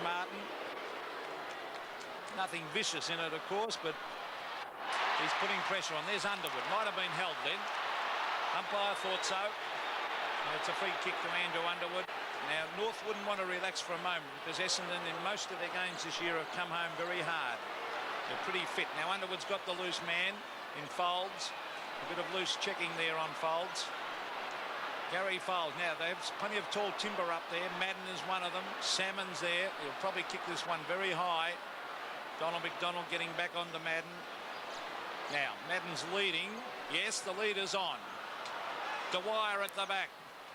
Martin. Nothing vicious in it, of course, but he's putting pressure on. There's Underwood. Might have been held then. Umpire thought so. It's a free kick to Andrew Underwood. Now, North wouldn't want to relax for a moment because Essendon in most of their games this year have come home very hard. They're pretty fit. Now, Underwood's got the loose man in Folds. A bit of loose checking there on Folds. Gary Folds. Now, they have plenty of tall timber up there. Madden is one of them. Salmon's there. He'll probably kick this one very high. Donald McDonald getting back onto Madden. Now, Madden's leading. Yes, the leader's on. Dwyer at the back.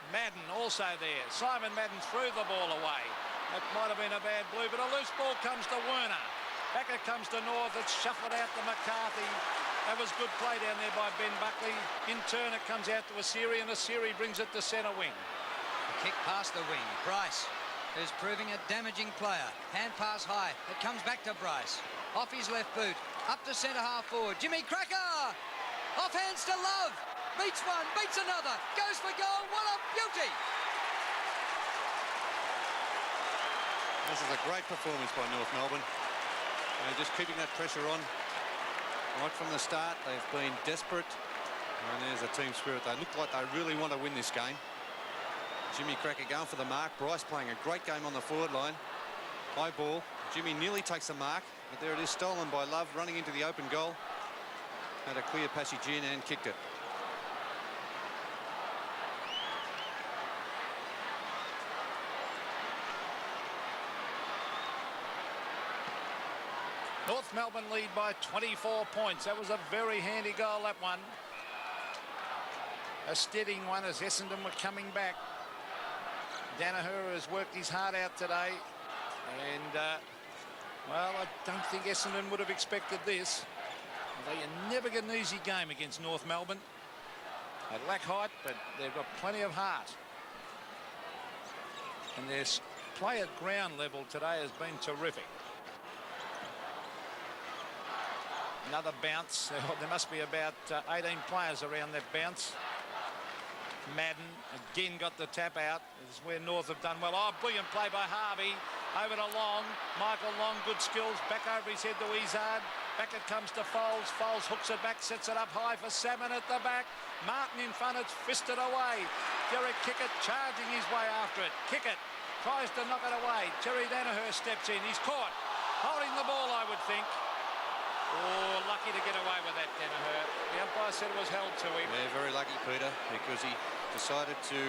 Madden also there. Simon Madden threw the ball away. That might have been a bad blue, but a loose ball comes to Werner. Back it comes to North. It's shuffled out to McCarthy. That was good play down there by Ben Buckley. In turn, it comes out to Asiri, and Asiri brings it to centre wing. A kick past the wing. Bryce, who's proving a damaging player. Hand pass high. It comes back to Bryce. Off his left boot. Up to centre half forward. Jimmy Cracker! Off hands to Love. Beats one, beats another, goes for goal. What a beauty! This is a great performance by North Melbourne. They're just keeping that pressure on right from the start. They've been desperate, and there's a team spirit. They look like they really want to win this game. Jimmy Cracker going for the mark. Bryce playing a great game on the forward line. High ball. Jimmy nearly takes the mark, but there it is, stolen by Love, running into the open goal. Had a clear passage in and kicked it. North Melbourne lead by 24 points. That was a very handy goal, that one. A steadying one as Essendon were coming back. Danaher has worked his heart out today. And, well, I don't think Essendon would have expected this. They never get an easy game against North Melbourne. They lack height, but they've got plenty of heart. And their play at ground level today has been terrific. Another bounce. There must be about 18 players around that bounce. Madden again got the tap out. This is where North have done well. Oh, brilliant play by Harvey. Over to Long. Michael Long, good skills. Back over his head to Izzard. Back it comes to Foles. Foles hooks it back, sets it up high for Salmon at the back. Martin in front, it's fisted away. Derek Kickett charging his way after it. Kickett tries to knock it away. Terry Danaher steps in. He's caught. Holding the ball, I would think. Oh, lucky to get away with that, Danaher. The umpire said it was held to him. Yeah, very lucky, Peter, because he decided to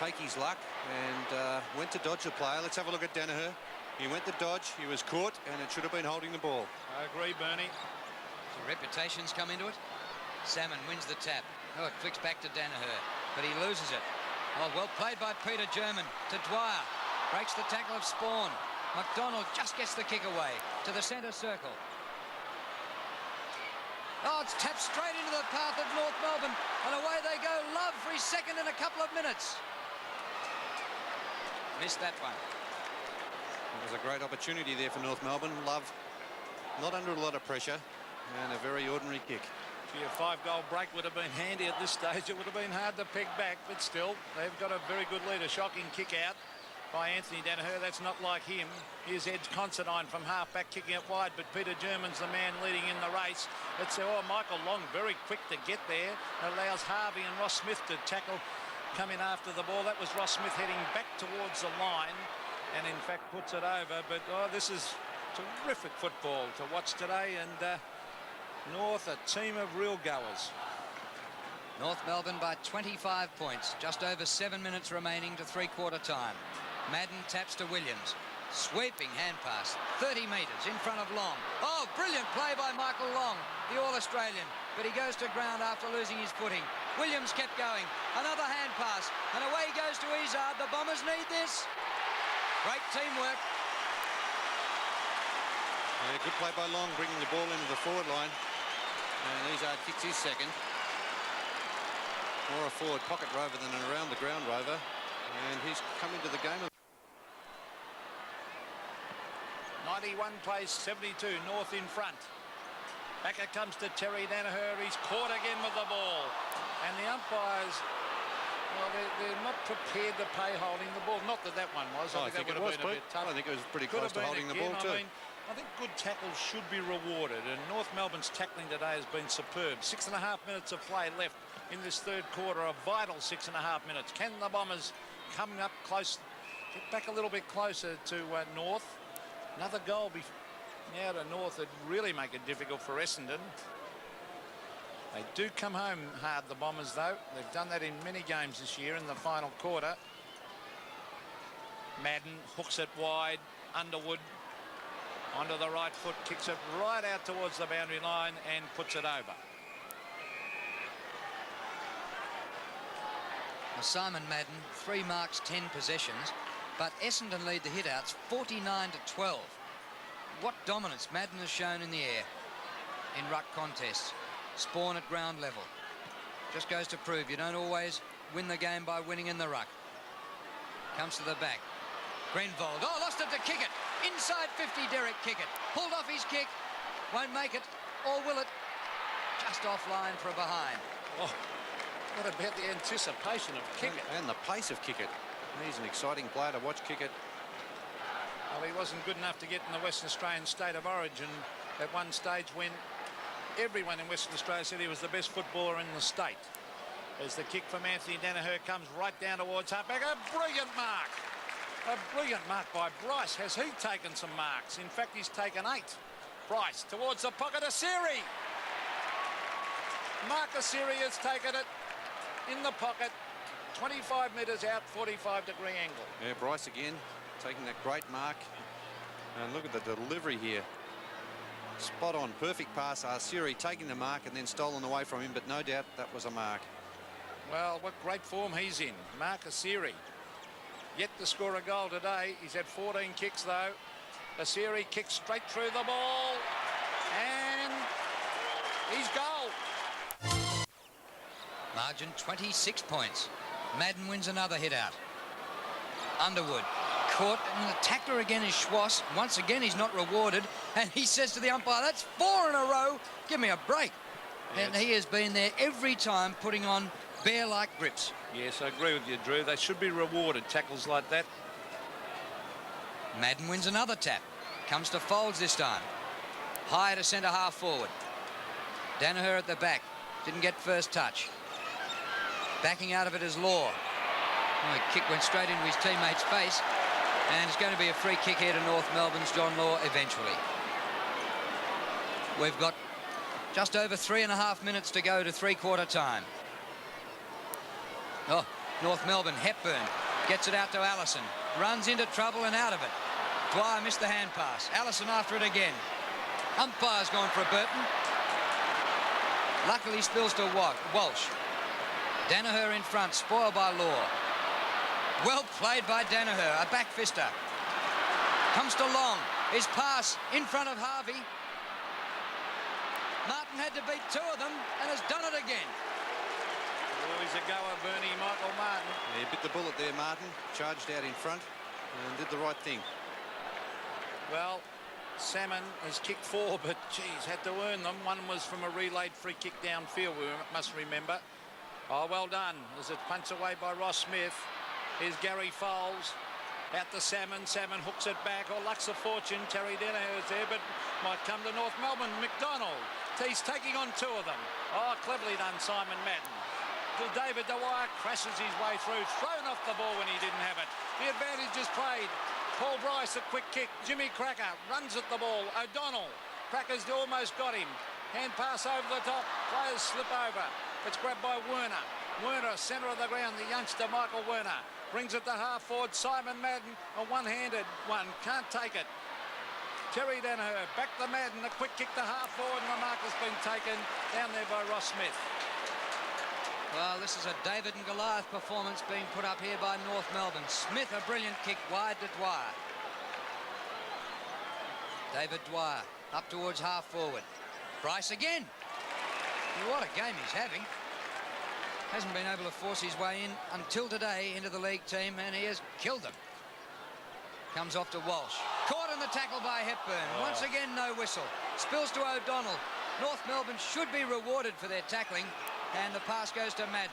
take his luck and went to dodge the player. Let's have a look at Danaher. He went to dodge, he was caught, and it should have been holding the ball. I agree, Bernie. The reputations come into it. Salmon wins the tap. Oh, it flicks back to Danaher, but he loses it. Oh, well played by Peter German to Dwyer. Breaks the tackle of Spawn. McDonald just gets the kick away to the centre circle. Oh, it's tapped straight into the path of North Melbourne, and away they go. Love for his second in a couple of minutes. Missed that one. It was a great opportunity there for North Melbourne. Love not under a lot of pressure, and a very ordinary kick. Gee, a 5-goal break would have been handy at this stage. It would have been hard to peg back, but still, they've got a very good lead. A shocking kick out by Anthony Danaher. That's not like him. Here's Ed Considine from half-back kicking it wide, but Peter German's the man leading in the race. It's Michael Long very quick to get there. It allows Harvey and Ross Smith to tackle, come in after the ball. That was Ross Smith heading back towards the line and in fact puts it over. But this is terrific football to watch today, and North a team of real goers. North Melbourne by 25 points. Just over 7 minutes remaining to three-quarter time. Madden taps to Williams. Sweeping hand pass. 30 metres in front of Long. Oh, brilliant play by Michael Long, the All-Australian. But he goes to ground after losing his footing. Williams kept going. Another hand pass. And away he goes to Izzard. The Bombers need this. Great teamwork. Yeah, good play by Long, bringing the ball into the forward line. And Izzard kicks his second. More a forward pocket rover than an around the ground rover. And he's come into the game. 91 plays 72, North in front. Back it comes to Terry Danaher. He's caught again with the ball. And the umpires Well, they're not prepared to play holding the ball. Not that one was. I think that it would was, have been a bit tough. I think it was pretty Could close have to been holding the again. ball too. I think good tackles should be rewarded, and North Melbourne's tackling today has been superb. 6.5 minutes of play left in this third quarter, a vital 6.5 minutes. Can the Bombers come up close, get back a little bit closer to North? Another goal now to North would really make it difficult for Essendon. They do come home hard, the Bombers, though. They've done that in many games this year in the final quarter. Madden hooks it wide. Underwood onto the right foot, kicks it right out towards the boundary line and puts it over. Well, Simon Madden, 3 marks, 10 possessions, but Essendon lead the hitouts 49-12. What dominance Madden has shown in the air in ruck contests. Spawn at ground level. Just goes to prove you don't always win the game by winning in the ruck. Comes to the back. Grenvold. Oh, lost it to kick it. Inside 50, Derek Kickett. Pulled off his kick. Won't make it. Or will it? Just offline for a behind. Oh, what about the anticipation of Kickett? And the pace of Kickett. He's an exciting player to watch Kickett. Well, he wasn't good enough to get in the Western Australian State of Origin at one stage when everyone in Western Australia said he was the best footballer in the state. As the kick from Anthony Danaher comes right down towards halfback. A brilliant mark. A brilliant mark by Bryce. Has he taken some marks? In fact, he's taken 8. Bryce towards the pocket. Asiri. Mark Asiri has taken it in the pocket. 25 metres out, 45-degree angle. Yeah, Bryce again taking that great mark. And look at the delivery here. Spot on, perfect pass. Asiri taking the mark and then stolen away from him, but no doubt that was a mark. Well, what great form he's in. Mark Asiri. Yet to score a goal today. He's had 14 kicks, though. Asiri kicks straight through the ball. And he's goal. Margin 26 points. Madden wins another hit out. Underwood caught, and the tackler again is Schwass. Once again, he's not rewarded, and he says to the umpire, that's 4 in a row. Give me a break. Yes. And he has been there every time, putting on bear-like grips. Yes, I agree with you, Drew. They should be rewarded, tackles like that. Madden wins another tap. Comes to Folds this time. High to centre half forward. Danaher at the back. Didn't get first touch. Backing out of it is Law. Oh, the kick went straight into his teammate's face. And it's going to be a free kick here to North Melbourne's John Law eventually. We've got just over 3.5 minutes to go to three-quarter time. Oh, North Melbourne, Hepburn gets it out to Allison. Runs into trouble and out of it. Dwyer missed the hand pass. Allison after it again. Umpire's gone for a Burton. Luckily spills to Walsh. Danaher in front, spoiled by Law. Well played by Danaher, a back fister. Comes to Long. His pass in front of Harvey. Martin had to beat 2 of them and has done it again. Oh, he's a goer, Bernie, Michael Martin. Yeah, he bit the bullet there, Martin. Charged out in front and did the right thing. Well, Salmon has kicked 4, but, geez, had to earn them. One was from a relayed free kick downfield, we must remember. Oh, well done. As it punts away by Ross Smith. Here's Gary Foles. Out to Salmon. Salmon hooks it back. Oh, lucks of fortune. Terry Danaher is there, but might come to North Melbourne. McDonald. He's taking on 2 of them. Oh, cleverly done, Simon Madden. David Dwyer crashes his way through. Thrown off the ball when he didn't have it. The advantage is played. Paul Bryce, a quick kick. Jimmy Cracker runs at the ball. O'Donnell. Cracker's almost got him. Hand pass over the top. Players slip over. It's grabbed by Werner. Werner, centre of the ground. The youngster, Michael Werner. Brings it to half forward. Simon Madden, a one-handed one. Can't take it. Terry Danaher. Back to Madden. A quick kick to half forward. And the mark has been taken down there by Ross Smith. Well, this is a David and Goliath performance being put up here by North Melbourne. Smith, a brilliant kick wide to Dwyer. David Dwyer up towards half forward. Bryce again. What a game he's having. Hasn't been able to force his way in until today into the league team, and he has killed them. Comes off to Walsh. Caught in the tackle by Hepburn. Once again, no whistle. Spills to O'Donnell. North Melbourne should be rewarded for their tackling. And the pass goes to Madden.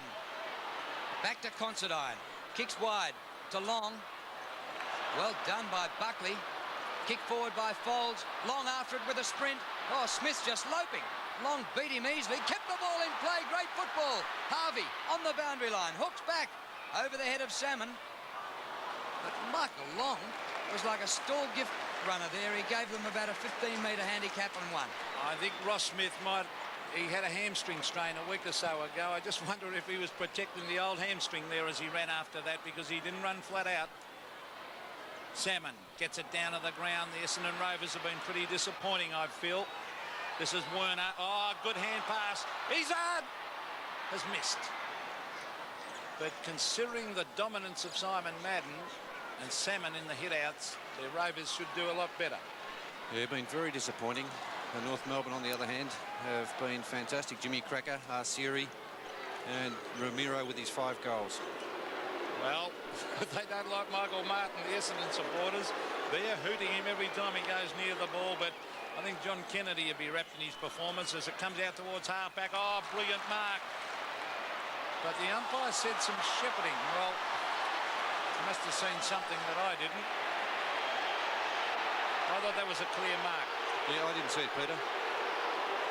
Back to Considine. Kicks wide to Long. Well done by Buckley. Kick forward by Folds. Long after it with a sprint. Oh, Smith's just loping. Long beat him easily. Kept the ball in play. Great football. Harvey on the boundary line. Hooks back over the head of Salmon. But Michael Long was like a stall gift runner there. He gave them about a 15-metre handicap and won. I think Ross Smith he had a hamstring strain a week or so ago. I just wonder if he was protecting the old hamstring there as he ran after that, because he didn't run flat out. Salmon gets it down to the ground. The Essendon Rovers have been pretty disappointing, I feel. This is Werner. Oh, good hand pass. Izzard has missed. But considering the dominance of Simon Madden and Salmon in the hit-outs, the Rovers should do a lot better. Yeah, been very disappointing. North Melbourne, on the other hand, have been fantastic. Jimmy Cracker, Arsiri, and Ramiro with his 5 goals. Well, they don't like Michael Martin, the Essendon supporters. They're hooting him every time he goes near the ball, but I think John Kennedy would be wrapped in his performance as it comes out towards halfback. Oh, brilliant mark. But the umpire said some shepherding. Well, he must have seen something that I didn't. I thought that was a clear mark. Yeah, I didn't see it, Peter.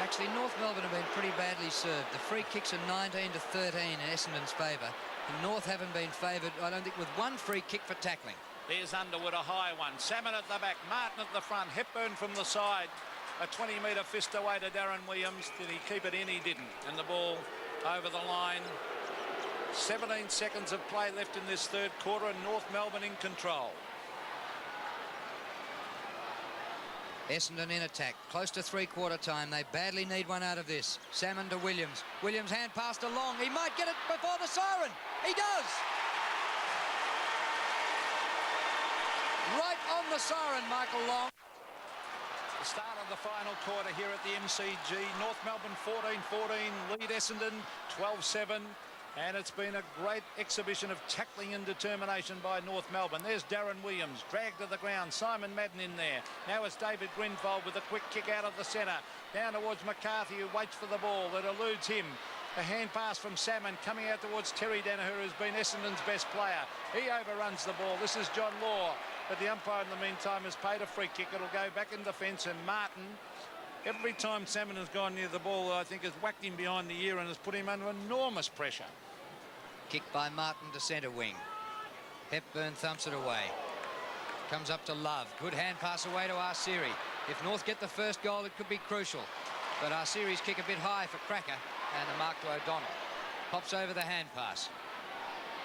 Actually, North Melbourne have been pretty badly served. The free kicks are 19-13 in Essendon's favour. And North haven't been favoured, I don't think, with one free kick for tackling. There's Underwood, a high one. Salmon at the back, Martin at the front, Hepburn from the side. A 20-metre fist away to Darren Williams. Did he keep it in? He didn't. And the ball over the line. 17 seconds of play left in this third quarter, and North Melbourne in control. Essendon in attack, close to three-quarter time. They badly need one out of this. Salmon to Williams. Williams hand pass to Long. He might get it before the siren. He does. Right on the siren, Michael Long. The start of the final quarter here at the MCG. North Melbourne 14-14, lead Essendon 12-7. And it's been a great exhibition of tackling and determination by North Melbourne. There's Darren Williams, dragged to the ground. Simon Madden in there. Now it's David Grinfold with a quick kick out of the centre. Down towards McCarthy, who waits for the ball. That eludes him. A hand pass from Salmon coming out towards Terry Danaher, who's been Essendon's best player. He overruns the ball. This is John Law. But the umpire in the meantime has paid a free kick. It'll go back in defence, and Martin, every time Salmon has gone near the ball, I think has whacked him behind the ear and has put him under enormous pressure. Kick by Martin to centre wing. Hepburn thumps it away. Comes up to Love. Good hand pass away to Arsiri. If North get the first goal, it could be crucial. But Arsiri's kick a bit high for Cracker. And the mark to O'Donnell. Pops over the hand pass.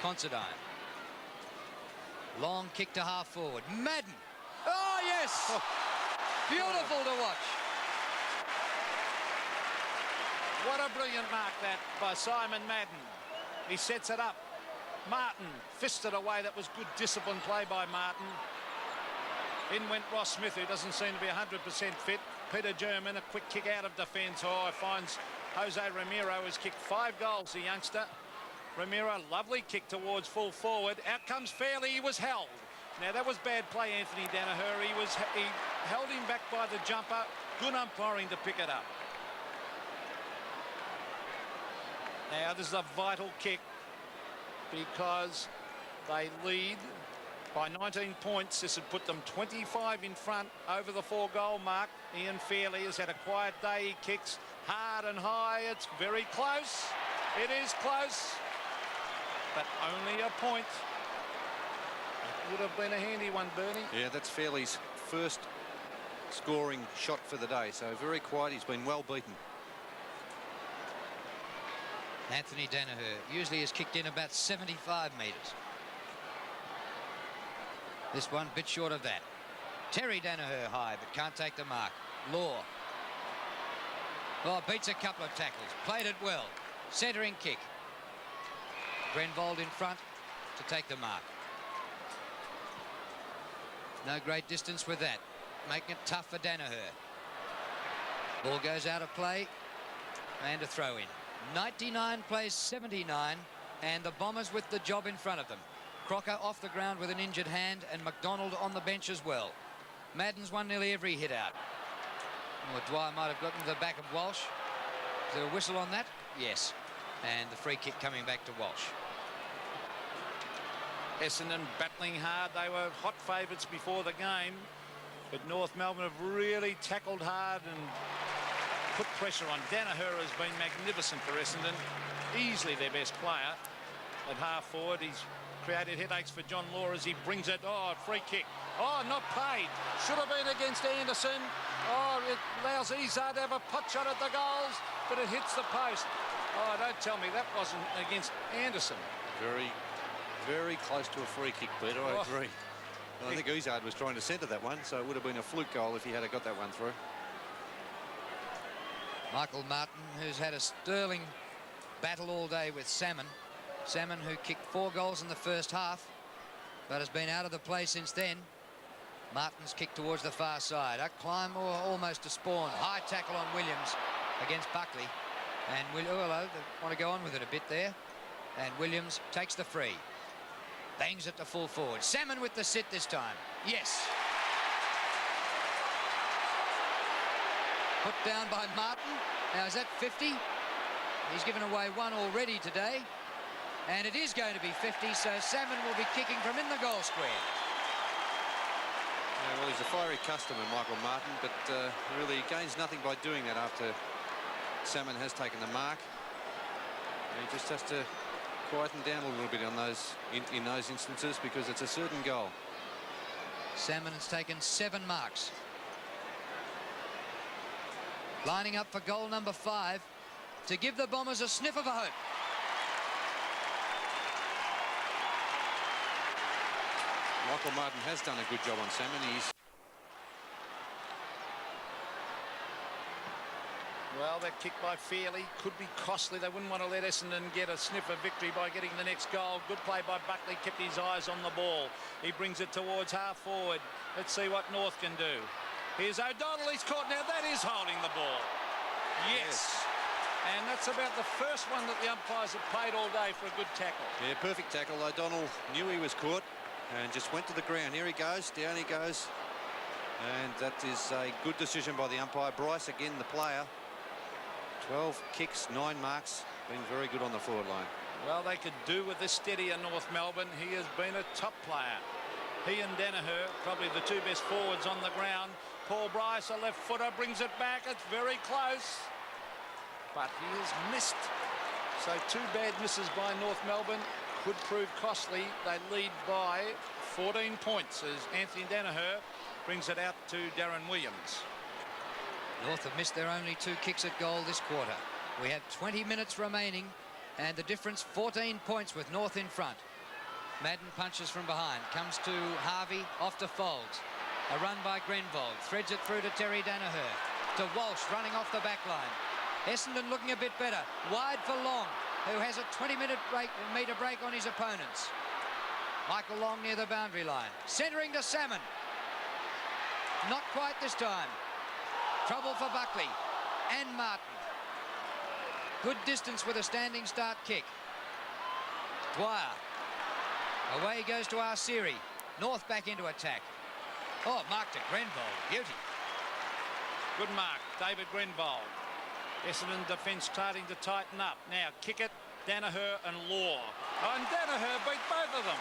Considine. Long kick to half forward. Madden. Oh, yes! Beautiful to watch. What a brilliant mark that by Simon Madden. He sets it up. Martin fisted away. That was good discipline play by Martin. In went Ross Smith, who doesn't seem to be 100% fit. Peter German, a quick kick out of defence. Oh, finds Jose Ramiro, has kicked 5 goals, the youngster. Ramiro, lovely kick towards full forward. Out comes Fairley. He was held. Now, that was bad play, Anthony Danaher. He held him back by the jumper. Good umpiring to pick it up. Now, this is a vital kick because they lead by 19 points. This would put them 25 in front over the 4-goal mark. Ian Fairley has had a quiet day. He kicks hard and high. It's very close. It is close, but only a point. It would have been a handy one, Bernie. Yeah, that's Fairley's first scoring shot for the day. So very quiet. He's been well beaten. Anthony Danaher usually has kicked in about 75 metres. This one bit short of that. Terry Danaher high, but can't take the mark. Law. Oh, beats a couple of tackles. Played it well. Centering kick. Grenvold in front to take the mark. No great distance with that. Making it tough for Danaher. Ball goes out of play. And a throw in. 99 plays 79, and the Bombers with the job in front of them. Crocker off the ground with an injured hand, and McDonald on the bench as well. Madden's won nearly every hit out. Well, Dwyer might have gotten to the back of Walsh. Is there a whistle on that? Yes. And the free kick coming back to Walsh. Essendon battling hard. They were hot favourites before the game, but North Melbourne have really tackled hard and put pressure on. Danaher has been magnificent for Essendon, easily their best player at half forward. He's created headaches for John Law as he brings it. Oh, free kick. Oh, not paid. Should have been against Anderson. Oh, it allows Izard to have a pot shot at the goals, but it hits the post. Oh, don't tell me that wasn't against Anderson. Very, very close to a free kick, Peter. I agree. I think Izard was trying to centre that one, so it would have been a fluke goal if he had got that one through. Michael Martin, who's had a sterling battle all day with Salmon. Salmon, who kicked 4 goals in the first half, but has been out of the play since then. Martin's kicked towards the far side. A climb or almost a spawn. High tackle on Williams against Buckley. And they want to go on with it a bit there. And Williams takes the free. Bangs it to full forward. Salmon with the sit this time. Yes. Put down by Martin. Now, is that 50? He's given away 1 already today. And it is going to be 50, so Salmon will be kicking from in the goal square. Yeah, well, he's a fiery customer, Michael Martin, but really gains nothing by doing that after Salmon has taken the mark. And he just has to quieten down a little bit on those in those instances, because it's a certain goal. Salmon has taken 7 marks. Lining up for goal number 5 to give the Bombers a sniff of a hope. Michael Martin has done a good job on Salmon. Well, that kick by Fairley could be costly. They wouldn't want to let Essendon get a sniff of victory by getting the next goal. Good play by Buckley, kept his eyes on the ball. He brings it towards half forward. Let's see what North can do. Here's O'Donnell, he's caught. Now that is holding the ball. Yes. And that's about the first one that the umpires have paid all day for a good tackle. Yeah, perfect tackle. O'Donnell knew he was caught and just went to the ground. Here he goes, down he goes. And that is a good decision by the umpire. Bryce, again, the player. 12 kicks, 9 marks. Been very good on the forward line. Well, they could do with this steadier North Melbourne. He has been a top player. He and Danaher, probably the 2 best forwards on the ground. Paul Bryce, a left footer, brings it back. It's very close. But he has missed. So 2 bad misses by North Melbourne could prove costly. They lead by 14 points as Anthony Danaher brings it out to Darren Williams. North have missed their only 2 kicks at goal this quarter. We have 20 minutes remaining and the difference 14 points with North in front. Madden punches from behind, comes to Harvey, off to Folds. A run by Grenvold, threads it through to Terry Danaher. To Walsh running off the back line. Essendon looking a bit better. Wide for Long, who has a 20-metre break on his opponents. Michael Long near the boundary line. Centering to Salmon. Not quite this time. Trouble for Buckley and Martin. Good distance with a standing start kick. Dwyer. Away he goes to Arsiri. North back into attack. Oh, mark to Grenvold. Beauty. Good mark, David Grenvold. Essendon defence starting to tighten up. Now kick it, Danaher and Law. Oh, and Danaher beat both of them.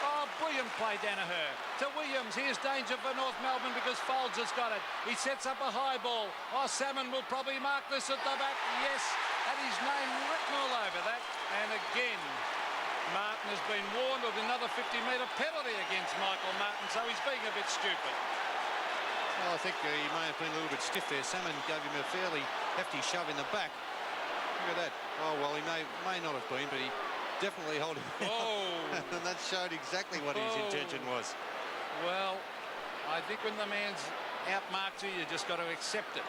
Oh, brilliant play, Danaher. To Williams, here's danger for North Melbourne because Folds has got it. He sets up a high ball. Oh, Salmon will probably mark this at the back. Yes, had his name written all over that. And again, Martin has been warned of another 50-metre penalty against Michael Martin, so he's being a bit stupid. Well, I think he may have been a little bit stiff there. Salmon gave him a fairly hefty shove in the back. Look at that. Oh, well, he may not have been, but he definitely held him. Oh. And that showed exactly what his intention was. Well, I think when the man's outmarked you, you just got to accept it.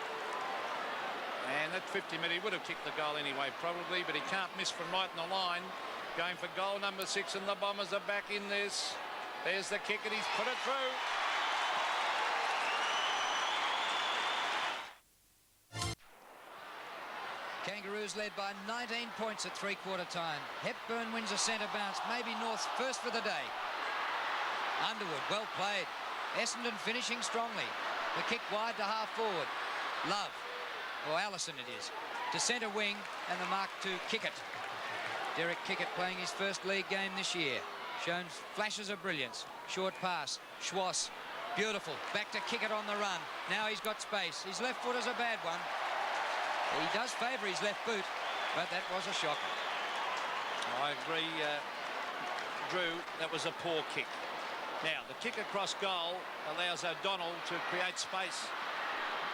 And that 50-metre, he would have kicked the goal anyway, probably, but he can't miss from right in the line. Going for goal number 6, and the Bombers are back in this. There's the kick, and he's put it through. Kangaroos led by 19 points at 3/4 time. Hepburn wins a centre bounce, maybe North's first for the day. Underwood, well played. Essendon finishing strongly. The kick wide to half forward. Love, or Allison it is, to centre wing, and the mark to Kickett. Derek Kickett playing his first league game this year. shown flashes of brilliance. Short pass. Schwass. Beautiful. Back to kick it on the run. Now he's got space. His left foot is a bad one. He does favour his left boot, but that was a shocker. I agree, Drew, that was a poor kick. Now, the kick across goal allows O'Donnell to create space.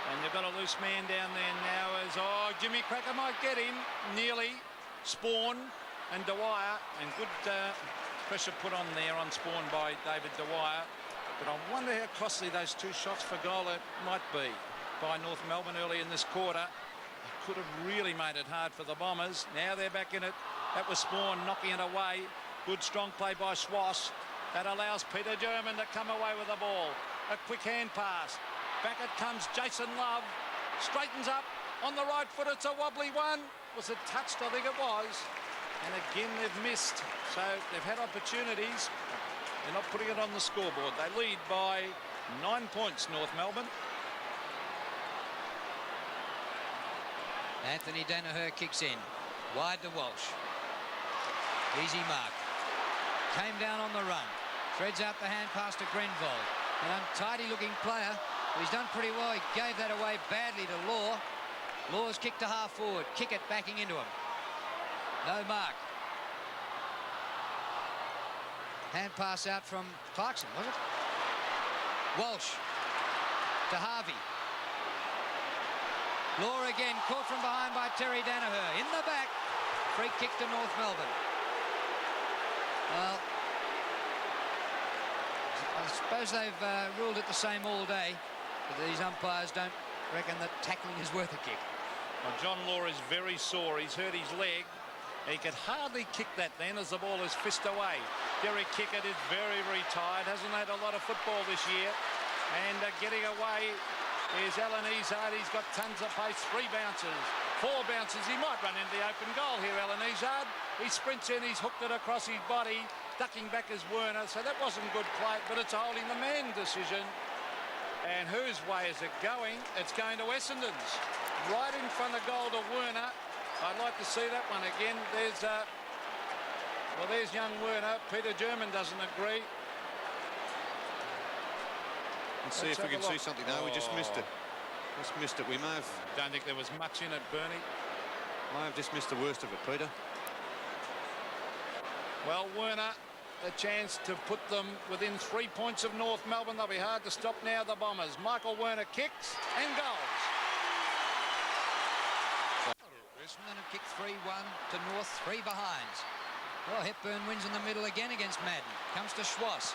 And they've got a loose man down there now as, oh, Jimmy Cracker might get him. Nearly. Spawn and Dwyer. And good pressure put on there on Spawn by David Dwyer. But I wonder how costly those two shots for goal it might be by North Melbourne early in this quarter. It could have really made it hard for the Bombers. Now they're back in it. That was Spawn knocking it away. Good strong play by Schwass. That allows Peter German to come away with the ball. A quick hand pass. Back it comes Jason Love. Straightens up on the right foot. It's a wobbly one. Was it touched? I think it was. And again, they've missed. So they've had opportunities. They're not putting it on the scoreboard. They lead by 9 points, North Melbourne. Anthony Danaher kicks in. Wide to Walsh. Easy mark. Came down on the run. Threads out the hand pass to Grenvold. An untidy looking player. He's done pretty well. He gave that away badly to Law. Law's kick to half forward. Kick it backing into him. No mark. Hand pass out from Clarkson, was it? Walsh to Harvey. Law again, caught from behind by Terry Danaher. In the back. Free kick to North Melbourne. Well, I suppose they've ruled it the same all day. But these umpires don't reckon that tackling is worth a kick. Well, John Law is very sore. He's hurt his leg. He could hardly kick that then as the ball is fist away. Derek Kickett is very, very tired. Hasn't had a lot of football this year. And getting away is Alan Izard. He's got tons of pace. 3 bounces, 4 bounces. He might run into the open goal here, Alan Izard. He sprints in. He's hooked it across his body. Ducking back as Werner. So that wasn't good play, but it's a holding the man decision. And whose way is it going? It's going to Essendon's. Right in front of goal to Werner. I'd like to see that one again. There's well, there's young Werner. Peter German doesn't agree. Let's see if we can see something. No, we just missed it. Just missed it. We may have. Don't think there was much in it, Bernie. May have just missed the worst of it, Peter. Well, Werner, a chance to put them within 3 points of North Melbourne. They'll be hard to stop now, the Bombers. Michael Werner kicks and goals. Essendon have kicked 3-1 to North, 3 behinds. Well, Hepburn wins in the middle again against Madden. Comes to Schwass.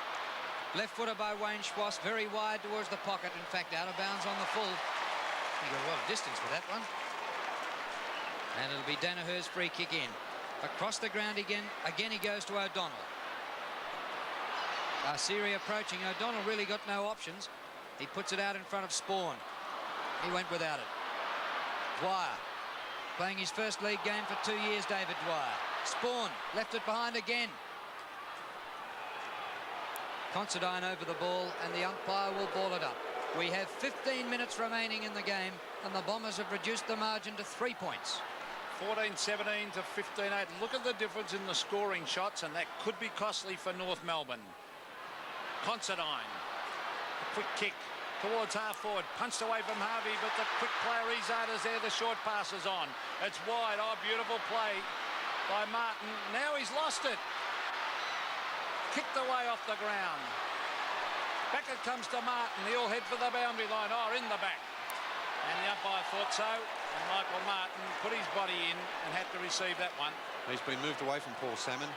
Left footer by Wayne Schwass, very wide towards the pocket. In fact, out of bounds on the full. He got a lot of distance for that one. And it'll be Danaher's free kick in. Across the ground again he goes to O'Donnell. Siri approaching. O'Donnell really got no options. He puts it out in front of Spawn. He went without it. Dwyer. Playing his first league game for 2 years, David Dwyer. Spawn left it behind again. Considine over the ball, and the umpire will ball it up. We have 15 minutes remaining in the game, and the Bombers have reduced the margin to 3 points. 14-17 to 15-8. Look at the difference in the scoring shots, and that could be costly for North Melbourne. Considine. A quick kick towards half forward. Punched away from Harvey, but the quick player Izard is there. The short pass is on. It's wide. Oh, beautiful play by Martin. Now he's lost it. Kicked away off the ground. Back it comes to Martin. He'll head for the boundary line. Oh, in the back. And the umpire thought so. And Michael Martin put his body in and had to receive that one. He's been moved away from Paul Salmon.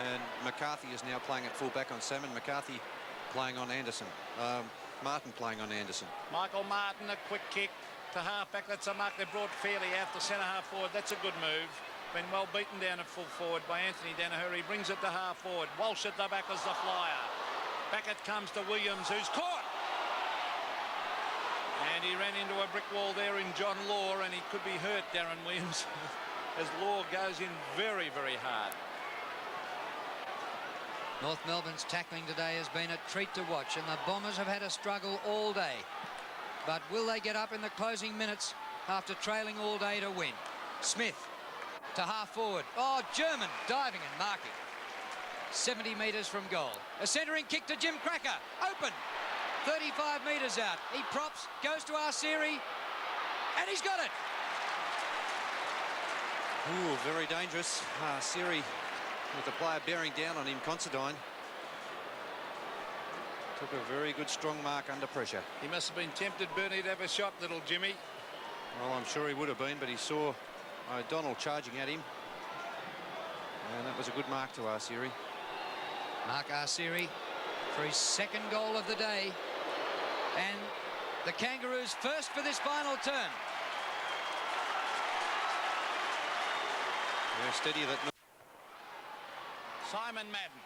And McCarthy is now playing at full-back on Salmon. McCarthy playing on Anderson. Martin playing on Anderson. Michael Martin, a quick kick to half-back. That's a mark they brought fairly out to centre-half forward. That's a good move. Been well beaten down at full forward by Anthony Danaher. He brings it to half forward. Walsh at the back as the flyer. Back it comes to Williams, who's caught. And he ran into a brick wall there in John Law, and he could be hurt, Darren Williams, as Law goes in very, very hard. North Melbourne's tackling today has been a treat to watch, and the Bombers have had a struggle all day. But will they get up in the closing minutes after trailing all day to win? Smith to half forward. Oh, German diving and marking. 70 metres from goal. A centering kick to Jim Cracker. Open. 35 metres out. He props, goes to Arsiri, and he's got it. Ooh, very dangerous. Siri with the player bearing down on him, Considine. Took a very good strong mark under pressure. He must have been tempted, Bernie, to have a shot, little Jimmy. Well, I'm sure he would have been, but he saw O'Donnell charging at him. And that was a good mark to Arsiri. Mark Arsiri for his second goal of the day. And the Kangaroos first for this final term. They're steady that. Simon Madden.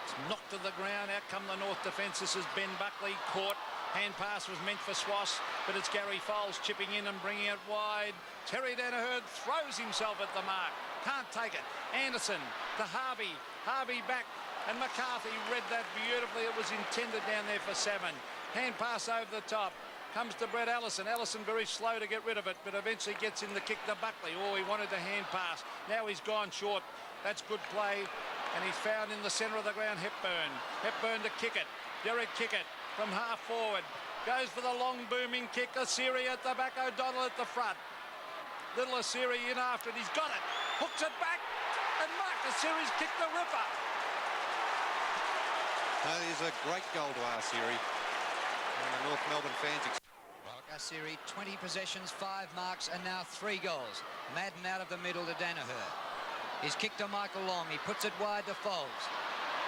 It's knocked to the ground. Out come the North defence. This is Ben Buckley caught. Hand pass was meant for Swass, but it's Gary Foles chipping in and bringing it wide. Terry Danaher throws himself at the mark. Can't take it. Anderson to Harvey. Harvey back. And McCarthy read that beautifully. It was intended down there for 7. Hand pass over the top. Comes to Brett Allison. Allison very slow to get rid of it, but eventually gets in the kick to Buckley. Oh, he wanted the hand pass. Now he's gone short. That's good play. And he's found in the centre of the ground Hepburn. Hepburn to kick it. Derek Kickett from half forward. Goes for the long booming kick. Asiri at the back. O'Donnell at the front. Little Asiri in after it. He's got it. Hooks it back. And Mark Asiri's kicked the ripper. That is a great goal to Arsiri. And the North Melbourne fans. Mark Arsiri, 20 possessions, 5 marks, and now 3 goals. Madden out of the middle to Danaher. He's kicked to Michael Long. He puts it wide to Foles.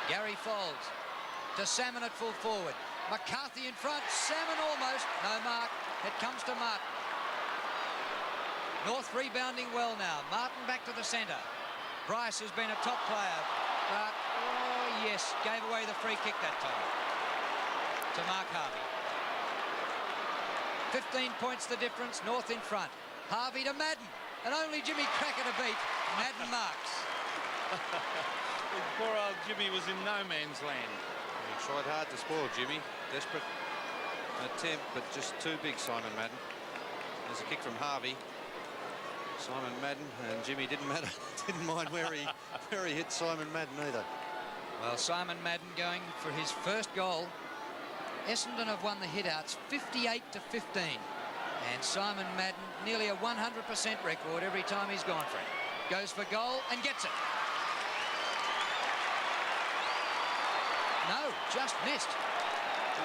Gary Foles to Salmon at full forward. McCarthy in front. Salmon almost. No mark. It comes to Martin. North rebounding well now. Martin back to the centre. Bryce has been a top player, but, oh yes, gave away the free kick that time to Mark Harvey. 15 points the difference. North in front. Harvey to Madden. And only Jimmy Cracker to beat. Madden marks. Poor old Jimmy was in no man's land. He tried hard to spoil Jimmy. Desperate attempt, but just too big, Simon Madden. There's a kick from Harvey. Simon Madden, and Jimmy didn't mind where he hit Simon Madden either. Well, Simon Madden going for his first goal. Essendon have won the hit-outs 58 to 15. And Simon Madden, nearly a 100% record every time he's gone for it. Goes for goal and gets it. No, just missed.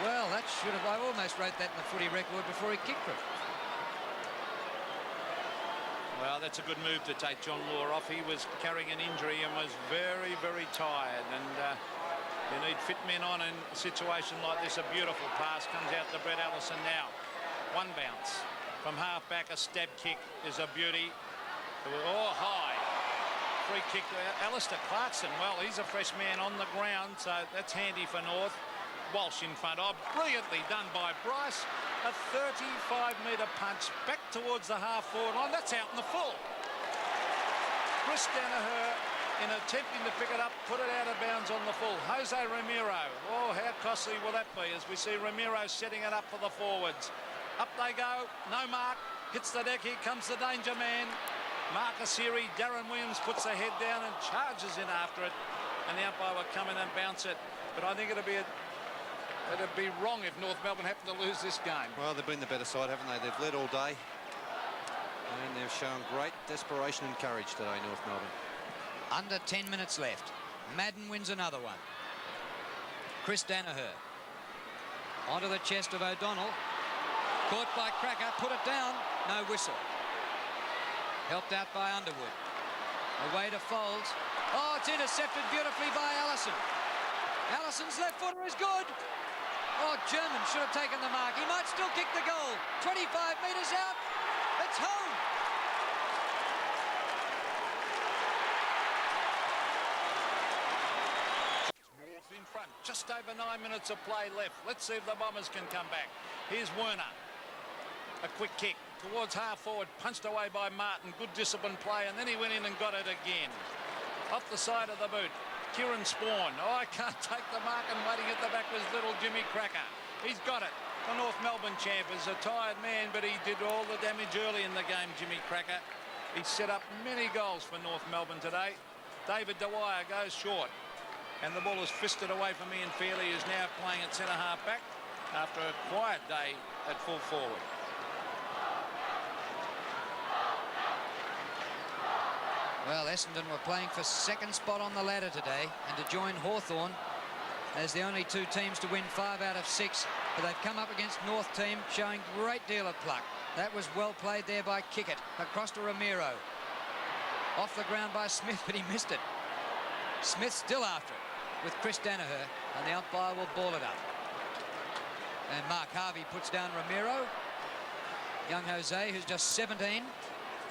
Well, that should have... I almost wrote that in the footy record before he kicked for it. Well, that's a good move to take John Law off. He was carrying an injury and was very, very tired. And you need fit men on in a situation like this. A beautiful pass comes out to Brett Allison now. One bounce from half back. A stab kick is a beauty. Oh, high. Free kick to Alistair Clarkson. Well, he's a fresh man on the ground, so that's handy for North. Walsh in front. Oh, brilliantly done by Bryce. A 35-metre punch back towards the half-forward line. That's out in the full. Chris Danaher, in attempting to pick it up, put it out of bounds on the full. Jose Ramiro. Oh, how costly will that be as we see Ramiro setting it up for the forwards. Up they go. No mark. Hits the deck. Here comes the danger man. Mark Asiri. Darren Williams puts the head down and charges in after it. And the umpire will come in and bounce it. But I think it'd be wrong if North Melbourne happen to lose this game. Well, they've been the better side, haven't they? They've led all day. And they've shown great desperation and courage today, North Melbourne. Under 10 minutes left. Madden wins another one. Chris Danaher. Onto the chest of O'Donnell. Caught by Cracker. Put it down. No whistle. Helped out by Underwood. Away to Foles. Oh, it's intercepted beautifully by Allison. Allison's left footer is good. Oh, German should have taken the mark. He might still kick the goal. 25 metres out. It's home. North in front. Just over 9 minutes of play left. Let's see if the Bombers can come back. Here's Werner. A quick kick towards half forward. Punched away by Martin. Good disciplined play. And then he went in and got it again. Off the side of the boot. Kieran Spawn. Oh, I can't take the mark, and waiting at the back was little Jimmy Cracker. He's got it. The North Melbourne champ is a tired man, but he did all the damage early in the game, Jimmy Cracker. He set up many goals for North Melbourne today. David Dwyer goes short. And the ball is fisted away from Ian Fairley, who's now playing at centre-half back after a quiet day at full forward. Well, Essendon were playing for second spot on the ladder today, and to join Hawthorn as the only two teams to win 5 out of 6. But they've come up against North team showing great deal of pluck. That was well played there by Kickett. Across to Ramiro. Off the ground by Smith, but he missed it. Smith still after it with Chris Danaher, and the umpire will ball it up. And Mark Harvey puts down Ramiro. Young Jose, who's just 17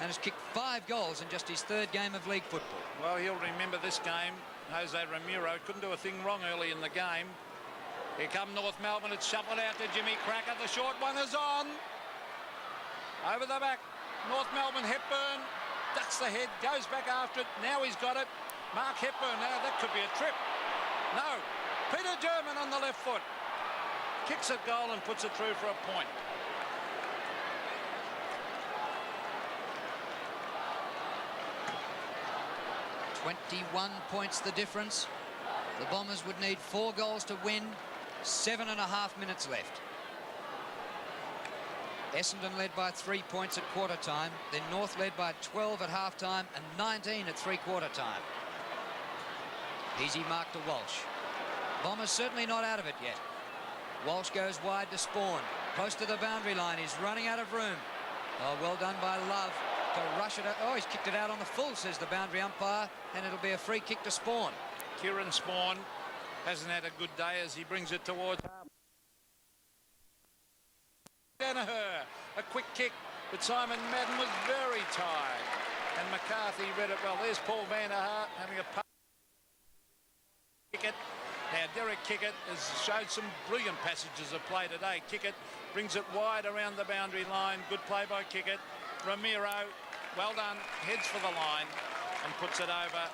and has kicked 5 goals in just his 3rd game of league football. Well, he'll remember this game. Jose Ramiro couldn't do a thing wrong early in the game. Here come North Melbourne. It's shuffled out to Jimmy Cracker. The short one is on. Over the back. North Melbourne, Hepburn ducks the head, goes back after it. Now he's got it. Mark Hepburn. Now that could be a trip. No. Peter German on the left foot. Kicks a goal and puts it through for a point. "21 points the difference. The Bombers would need 4 goals to win. 7.5 minutes left. Essendon led by 3 points at quarter time. Then North led by 12 at half time and 19 at 3/4 time. Easy mark to Walsh. Bombers certainly not out of it yet. Walsh goes wide to Spawn. Close to the boundary line. He's running out of room. Oh, well done by Love to rush it. Oh, he's kicked it out on the full, says the boundary umpire, and it'll be a free kick to Spawn. Kieran Spawn hasn't had a good day as he brings it towards half. Danaher, a quick kick, but Simon Madden was very tired. And McCarthy read it well. There's Paul Van der Hart having a punt. Kickett. Now Derek Kickett has showed some brilliant passages of play today. Kickett brings it wide around the boundary line. Good play by Kickett. Ramiro, well done, heads for the line and puts it over.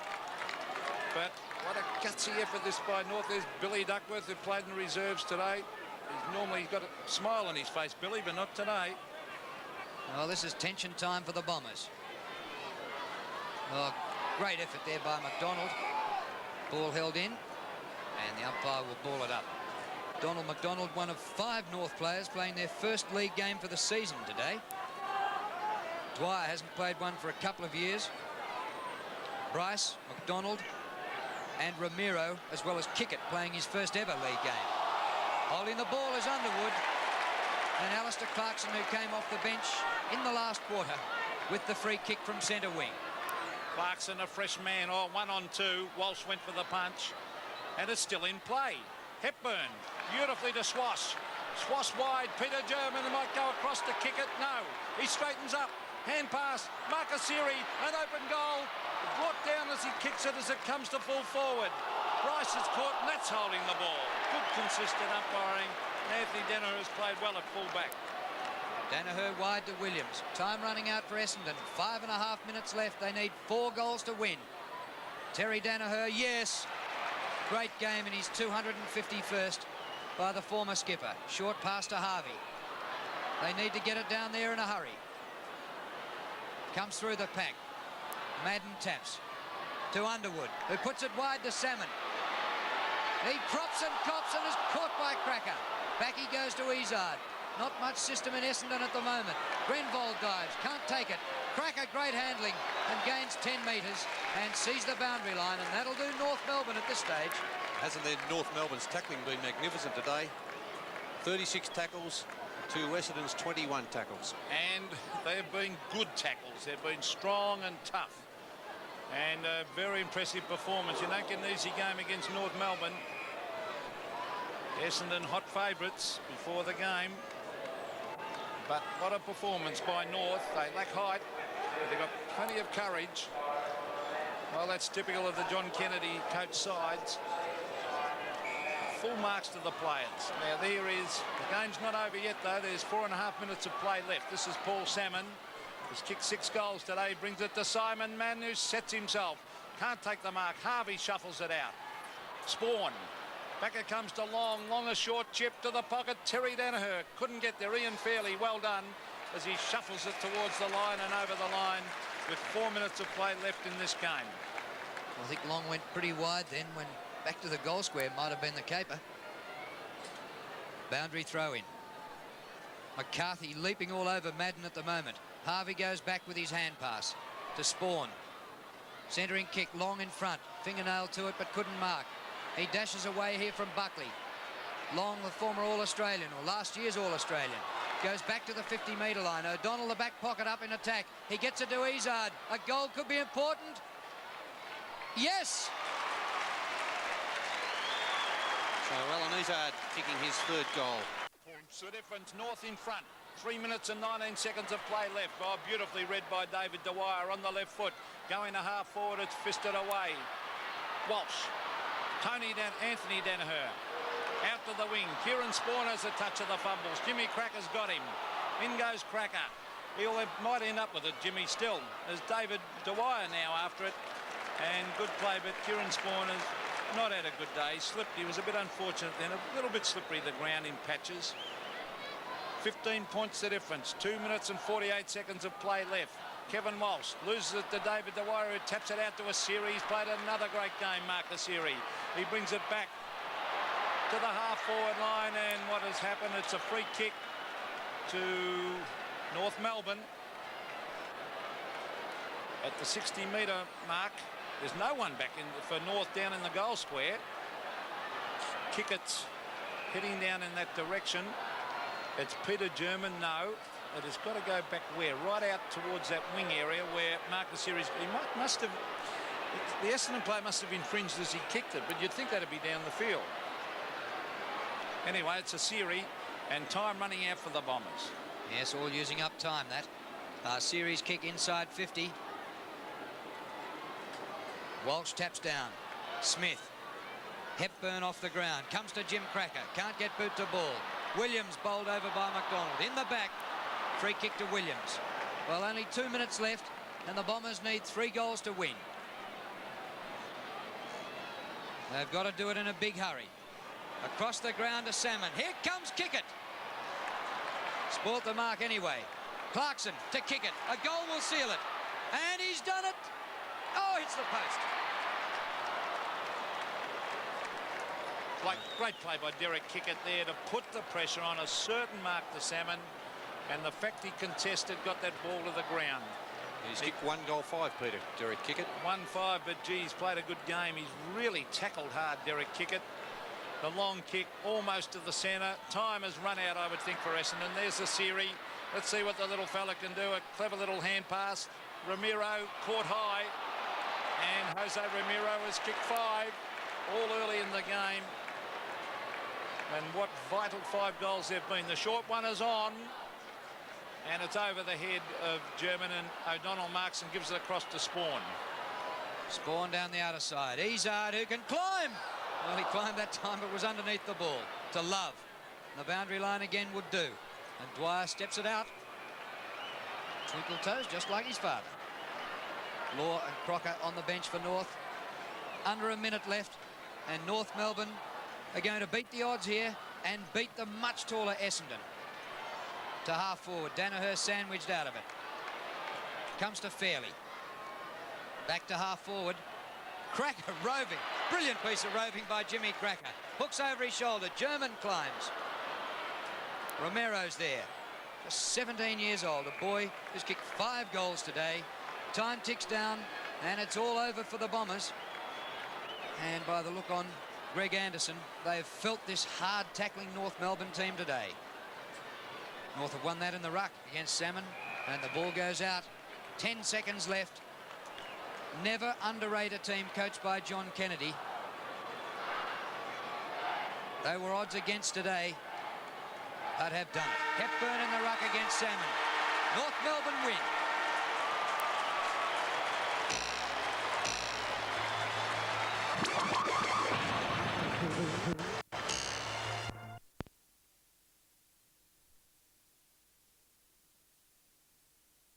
But what a gutsy effort this by North. There's Billy Duckworth, who played in the reserves today. He's got a smile on his face, Billy, but not today. Well, this is tension time for the Bombers. Oh, great effort there by McDonald. Ball held in, and the umpire will ball it up. Donald McDonald, one of 5 North players playing their first league game for the season today. Dwyer hasn't played one for a couple of years. Bryce, McDonald, and Ramiro, as well as Kickett, playing his first ever league game. Holding the ball is Underwood, and Alistair Clarkson, who came off the bench in the last quarter with the free kick from centre wing. Clarkson, a fresh man. Oh, 1-on-2. Walsh went for the punch, and it's still in play. Hepburn, beautifully to Swass. Swass wide. Peter German might go across to Kickett. No, he straightens up. Hand pass. Marcus Siri, an open goal. Brought down as he kicks it as it comes to full forward. Bryce is caught, and that's holding the ball. Good, consistent umpiring. Anthony Danaher has played well at full-back. Danaher wide to Williams. Time running out for Essendon. 5.5 minutes left. They need 4 goals to win. Terry Danaher, yes. Great game in his 251st by the former skipper. Short pass to Harvey. They need to get it down there in a hurry. Comes through the pack. Madden taps to Underwood, who puts it wide to Salmon. He props and cops and is caught by Cracker. Back he goes to Izard. Not much system in Essendon at the moment. Grenvold dives, can't take it. Cracker, great handling, and gains 10 metres and sees the boundary line, and that'll do North Melbourne at this stage. Hasn't their North Melbourne's tackling been magnificent today? 36 tackles to Essendon's 21 tackles. And they've been good tackles. They've been strong and tough. And a very impressive performance. You don't get an easy game against North Melbourne. Essendon hot favourites before the game. But what a performance by North. They lack height, but they've got plenty of courage. Well, that's typical of the John Kennedy coach sides. Full marks to the players. Now there is, the game's not over yet though. There's 4.5 minutes of play left. This is Paul Salmon. He's kicked 6 goals today. Brings it to Simon Mann, who sets himself. Can't take the mark. Harvey shuffles it out. Spawn. Back it comes to Long. Long, a short chip to the pocket. Terry Danaher couldn't get there. Ian Fairley, well done, as he shuffles it towards the line and over the line with 4 minutes of play left in this game. I think Long went pretty wide then when back to the goal square might have been the caper. Boundary throw in. McCarthy leaping all over Madden at the moment. Harvey goes back with his hand pass to Spawn. Centering kick, Long in front. Fingernail to it, but couldn't mark. He dashes away here from Buckley. Long, the former All-Australian, or last year's All-Australian, goes back to the 50-metre line. O'Donnell, the back pocket up in attack. He gets it to Izzard. A goal could be important. Yes! So Alan Izzard kicking his third goal. Points the difference. North in front. 3 minutes and 19 seconds of play left. Oh, beautifully read by David Dwyer on the left foot. Going to half forward, it's fisted away. Walsh. Anthony Danaher. Out to the wing. Kieran Spawn has a touch of the fumbles. Jimmy Cracker's got him. In goes Cracker. He might end up with it, Jimmy, still. There's David Dwyer now after it. And good play, but Kieran Spawn has not had a good day. Slipped. He was a bit unfortunate then. A little bit slippery, the ground in patches. 15 points the difference. 2 minutes and 48 seconds of play left. Kevin Walsh loses it to David Dwyer, who taps it out to Asiri. He's played another great game, Mark Asiri. He brings it back to the half-forward line, and what has happened, it's a free kick to North Melbourne at the 60-metre mark. There's no one back in for North down in the goal square. Kickett's heading down in that direction. It's Peter German, no. It has got to go back where? Right out towards that wing area where Marcus Series. He must have. The Essendon player must have infringed as he kicked it, but you'd think that'd be down the field. Anyway, it's a series and time running out for the Bombers. Yes, all using up time, that. Series kick inside 50. Walsh taps down. Smith. Hepburn off the ground. Comes to Jim Cracker. Can't get boot to ball. Williams bowled over by McDonald. In the back. Free kick to Williams. Well, only 2 minutes left, and the Bombers need 3 goals to win. They've got to do it in a big hurry. Across the ground to Salmon. Here comes Kickett. Sport the mark anyway. Clarkson to Kickett. A goal will seal it. And he's done it. Oh, hits the post. Great play by Derek Kickett there to put the pressure on a certain mark to Salmon. And the fact he contested got that ball to the ground. He's kicked 1 goal 5, Peter, Derek Kickett. 1-5, but gee, he's played a good game. He's really tackled hard, Derek Kickett. The long kick almost to the centre. Time has run out, I would think, for Essendon. There's the series. Let's see what the little fella can do. A clever little hand pass. Ramiro caught high. And Jose Ramiro has kicked 5 all early in the game. And what vital 5 goals they've been. The short one is on. And it's over the head of German, and O'Donnell marks and gives it across to Spawn. Spawn down the outer side. Izzard, who can climb. Well, he climbed that time, but was underneath the ball. To Love. The boundary line again would do. And Dwyer steps it out. Twinkle toes, just like his father. Law and Crocker on the bench for North. Under a minute left, and North Melbourne are going to beat the odds here and beat the much taller Essendon. To half forward. Danaher sandwiched out of it. Comes to Fairley. Back to half forward. Cracker roving. Brilliant piece of roving by Jimmy Cracker. Hooks over his shoulder. German climbs. Romero's there. Just 17 years old. A boy who's kicked 5 goals today. Time ticks down and it's all over for the Bombers. And by the look on Greg Anderson, they've felt this hard tackling North Melbourne team today. North have won that in the ruck against Salmon, and the ball goes out. 10 seconds left. Never underrate a team coached by John Kennedy. They were odds against today, but have done it. Hepburn in the ruck against Salmon. North Melbourne win.